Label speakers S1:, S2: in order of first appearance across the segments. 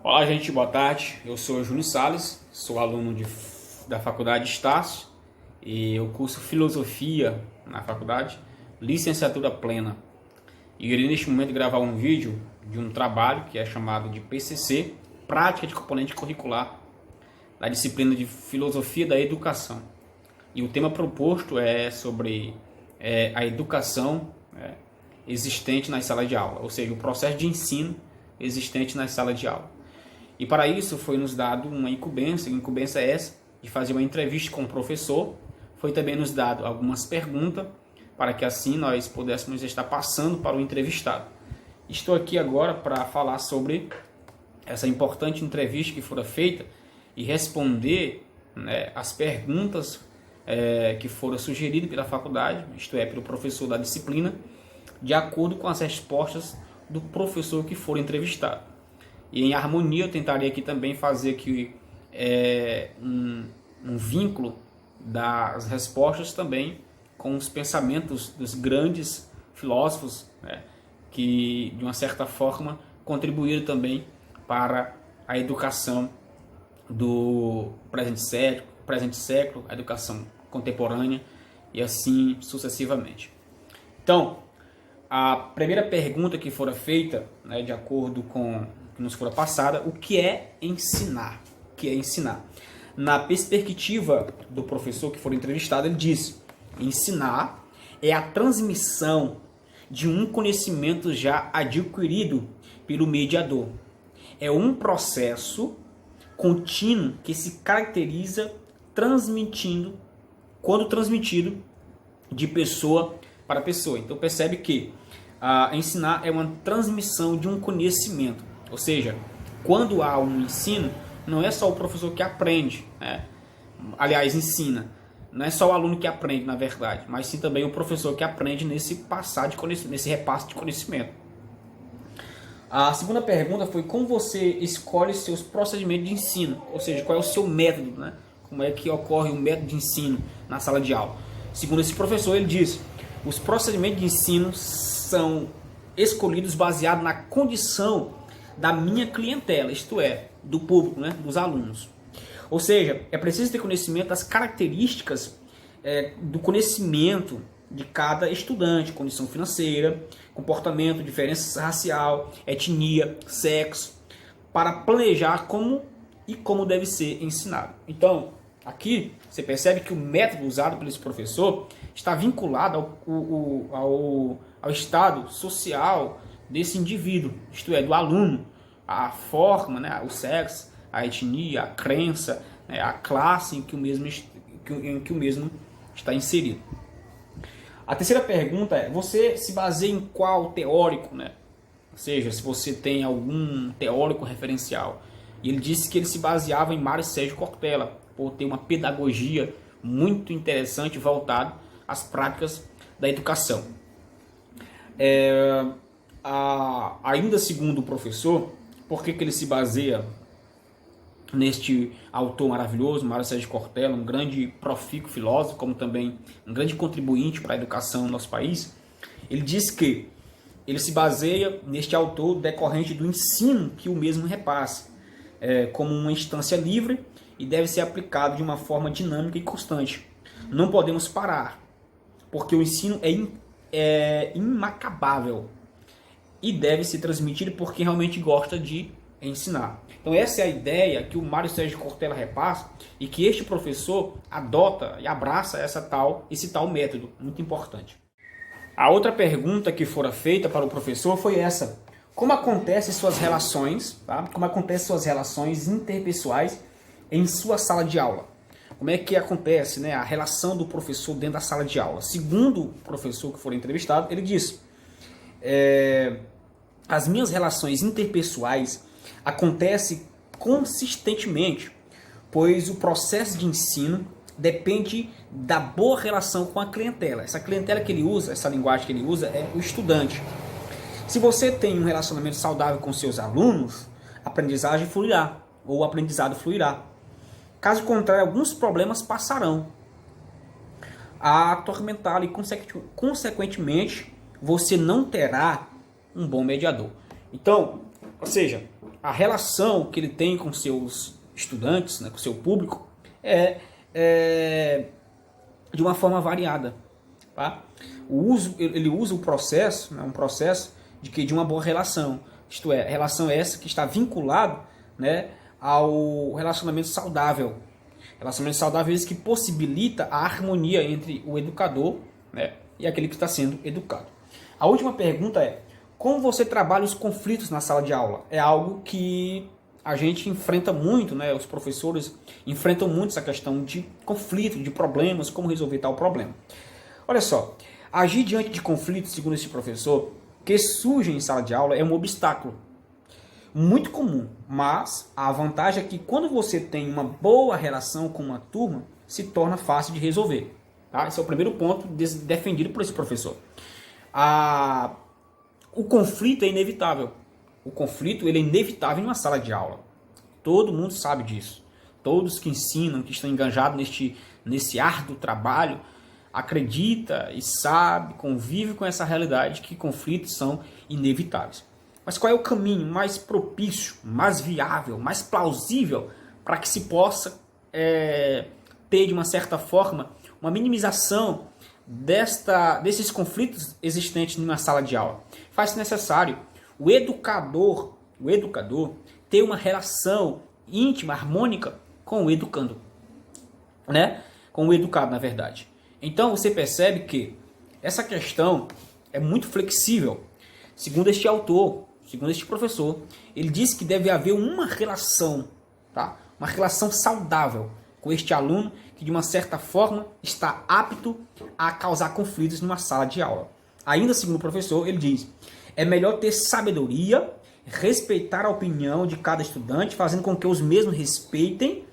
S1: Olá, gente, boa tarde. Eu sou o Júnior Salles, sou aluno da Faculdade Estácio e eu curso Filosofia na faculdade, licenciatura plena. E irei neste momento gravar um vídeo de um trabalho que é chamado de PCC, Prática de Componente Curricular, da disciplina de Filosofia da Educação. E o tema proposto é sobre a educação existente nas salas de aula, ou seja, o processo de ensino existente nas salas de aula. E para isso foi nos dado uma incumbência é essa, de fazer uma entrevista com o professor. Foi também nos dado algumas perguntas, para que assim nós pudéssemos estar passando para o entrevistado. Estou aqui agora para falar sobre essa importante entrevista que fora feita e responder as perguntas que foram sugeridas pela faculdade, isto é, pelo professor da disciplina, de acordo com as respostas do professor que for entrevistado. E em harmonia eu tentarei aqui também fazer aqui, um vínculo das respostas também com os pensamentos dos grandes filósofos, que de uma certa forma contribuíram também para a educação do presente século, a educação contemporânea e assim sucessivamente. Então, a primeira pergunta que fora feita, de acordo com o que nos fora passada, o que é ensinar? O que é ensinar? Na perspectiva do professor que for entrevistado, ele disse: ensinar é a transmissão de um conhecimento já adquirido pelo mediador. É um processo contínuo que se caracteriza quando transmitido de pessoa para pessoa. Então percebe que ensinar é uma transmissão de um conhecimento. Ou seja, quando há um ensino, não é só o professor que aprende, aliás, ensina. Não é só o aluno que aprende, na verdade, mas sim também o professor que aprende nesse repasse de conhecimento. A segunda pergunta foi: como você escolhe seus procedimentos de ensino? Ou seja, qual é o seu método, Como é que ocorre o método de ensino na sala de aula? Segundo esse professor, ele disse: os procedimentos de ensino são escolhidos baseado na condição da minha clientela, isto é, do público, dos alunos. Ou seja, é preciso ter conhecimento das características do conhecimento de cada estudante, condição financeira, comportamento, diferença racial, etnia, sexo, para planejar como deve ser ensinado. Então, aqui você percebe que o método usado por esse professor está vinculado ao estado social desse indivíduo, isto é, do aluno, a forma, o sexo, a etnia, a crença, a classe em que o mesmo está inserido. A terceira pergunta é: você se baseia em qual teórico, Ou seja, se você tem algum teórico referencial. E ele disse que ele se baseava em Mário Sérgio Cortella, por ter uma pedagogia muito interessante voltada às práticas da educação. Ainda segundo o professor, por que ele se baseia neste autor maravilhoso, Mário Sérgio Cortella, um grande profícuo filósofo, como também um grande contribuinte para a educação no nosso país? Ele diz que ele se baseia neste autor decorrente do ensino que o mesmo repassa, como uma instância livre e deve ser aplicado de uma forma dinâmica e constante. Não podemos parar, porque o ensino é inacabável e deve ser transmitido por quem realmente gosta de ensinar. Então essa é a ideia que o Mário Sérgio Cortella repassa e que este professor adota e abraça esse tal método, muito importante. A outra pergunta que fora feita para o professor foi essa: como acontecem suas relações, Como acontecem suas relações interpessoais em sua sala de aula? Como é que acontece, a relação do professor dentro da sala de aula? Segundo o professor que for entrevistado, ele disse: as minhas relações interpessoais acontecem consistentemente, pois o processo de ensino depende da boa relação com a clientela. Essa clientela que ele usa, essa linguagem que ele usa, é o estudante. Se você tem um relacionamento saudável com seus alunos, a aprendizagem fluirá, ou o aprendizado fluirá. Caso contrário, alguns problemas passarão a atormentá-lo e, consequentemente, você não terá um bom mediador. Então, ou seja, a relação que ele tem com seus estudantes, né, com seu público, é de uma forma variada. Tá? Ele usa o processo, né, um processo de uma boa relação. Isto é, relação essa que está vinculada, né, ao relacionamento saudável. Relacionamento saudável que possibilita a harmonia entre o educador, né, e aquele que está sendo educado. A última pergunta é: como você trabalha os conflitos na sala de aula? É algo que a gente enfrenta muito, né? Os professores enfrentam muito essa questão de conflito, de problemas, como resolver tal problema. Olha só, agir diante de conflitos, segundo esse professor, que surgem em sala de aula é um obstáculo muito comum, mas a vantagem é que quando você tem uma boa relação com uma turma, se torna fácil de resolver. Tá? Esse é o primeiro ponto defendido por esse professor. O conflito é inevitável. O conflito ele é inevitável em uma sala de aula. Todo mundo sabe disso. Todos que ensinam, que estão engajados nesse árduo trabalho, acredita e sabe, convive com essa realidade que conflitos são inevitáveis. Mas qual é o caminho mais propício, mais viável, mais plausível para que se possa ter, de uma certa forma, uma minimização desses conflitos existentes numa sala de aula? Faz-se necessário o educador ter uma relação íntima, harmônica com o educando, né? Com o educado, na verdade. Então você percebe que essa questão é muito flexível. Segundo este autor, segundo este professor, ele diz que deve haver uma relação, tá? Uma relação saudável com este aluno que, de uma certa forma, está apto a causar conflitos numa sala de aula. Ainda segundo o professor, ele diz: é melhor ter sabedoria, respeitar a opinião de cada estudante, fazendo com que os mesmos respeitem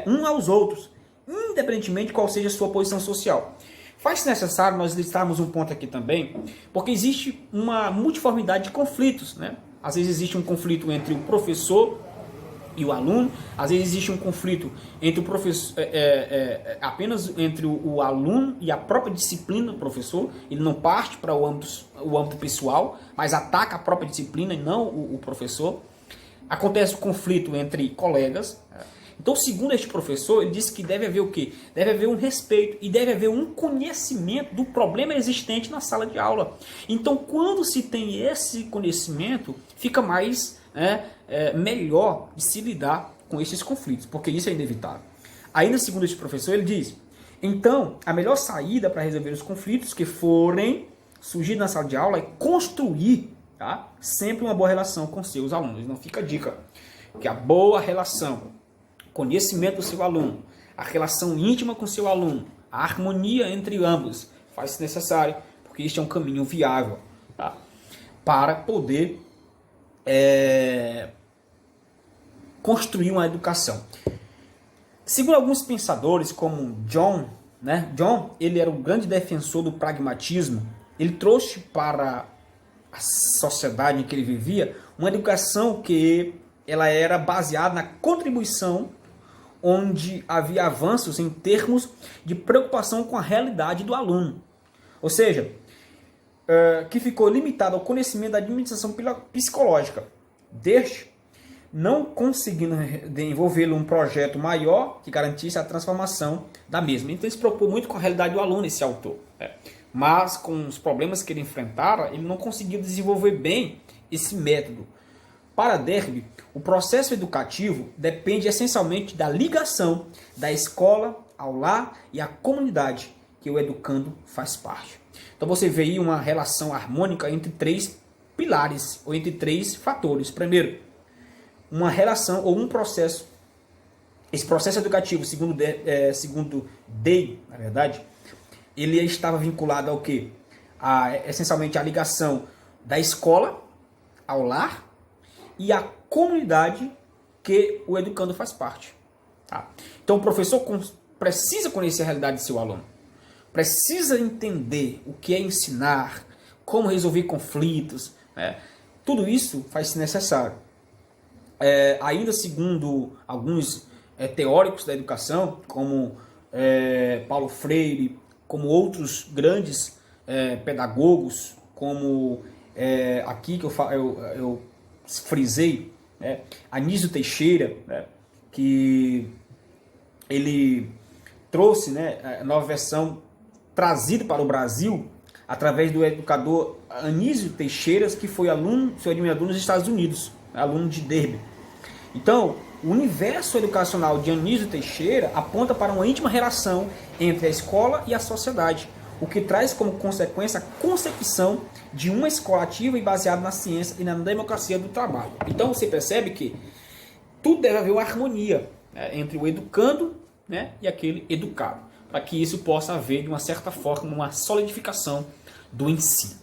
S1: uns aos outros, independentemente de qual seja a sua posição social. Faz-se necessário nós listarmos um ponto aqui também, porque existe uma multiformidade de conflitos, né? Às vezes existe um conflito entre o professor e o aluno, às vezes existe um conflito entre o professor, apenas entre o aluno e a própria disciplina do professor. Ele não parte para o âmbito pessoal, mas ataca a própria disciplina e não o professor. Acontece o conflito entre colegas. Então, segundo este professor, ele disse que deve haver o quê? Deve haver um respeito e deve haver um conhecimento do problema existente na sala de aula. Então, quando se tem esse conhecimento, fica mais melhor de se lidar com esses conflitos, porque isso é inevitável. Ainda segundo este professor, ele diz: então, a melhor saída para resolver os conflitos que forem surgir na sala de aula é construir, tá, sempre uma boa relação com seus alunos. Não fica a dica que a boa relação, conhecimento do seu aluno, a relação íntima com seu aluno, a harmonia entre ambos, faz-se necessário, porque este é um caminho viável, tá, para poder construir uma educação. Segundo alguns pensadores, como John, né? John, ele era um grande defensor do pragmatismo. Ele trouxe para a sociedade em que ele vivia uma educação que ela era baseada na contribuição, onde havia avanços em termos de preocupação com a realidade do aluno. Ou seja, que ficou limitado ao conhecimento da administração psicológica deste, não conseguindo desenvolvê-lo um projeto maior que garantisse a transformação da mesma. Então ele se preocupou muito com a realidade do aluno, esse autor. Mas com os problemas que ele enfrentara, ele não conseguiu desenvolver bem esse método. Para Derby, o processo educativo depende essencialmente da ligação da escola ao lar e à comunidade que o educando faz parte. Então você vê aí uma relação harmônica entre três pilares, ou entre três fatores. Primeiro, uma relação ou um processo. Esse processo educativo, segundo Day, na verdade, ele estava vinculado ao quê? Essencialmente à ligação da escola ao lar e à comunidade que o educando faz parte. Tá? Então o professor precisa conhecer a realidade de seu aluno. Precisa entender o que é ensinar, como resolver conflitos. Né? Tudo isso faz-se necessário. Ainda segundo alguns teóricos da educação, como Paulo Freire, como outros grandes pedagogos, como aqui que eu frisei, né? Anísio Teixeira, né? Que ele trouxe, né, a nova versão trazida para o Brasil através do educador Anísio Teixeira, que foi seu admirador nos Estados Unidos, aluno de Derby. Então, o universo educacional de Anísio Teixeira aponta para uma íntima relação entre a escola e a sociedade, o que traz como consequência a concepção de uma escola ativa e baseada na ciência e na democracia do trabalho. Então, você percebe que tudo deve haver uma harmonia, né, entre o educando, né, e aquele educado, para que isso possa haver, de uma certa forma, uma solidificação do ensino.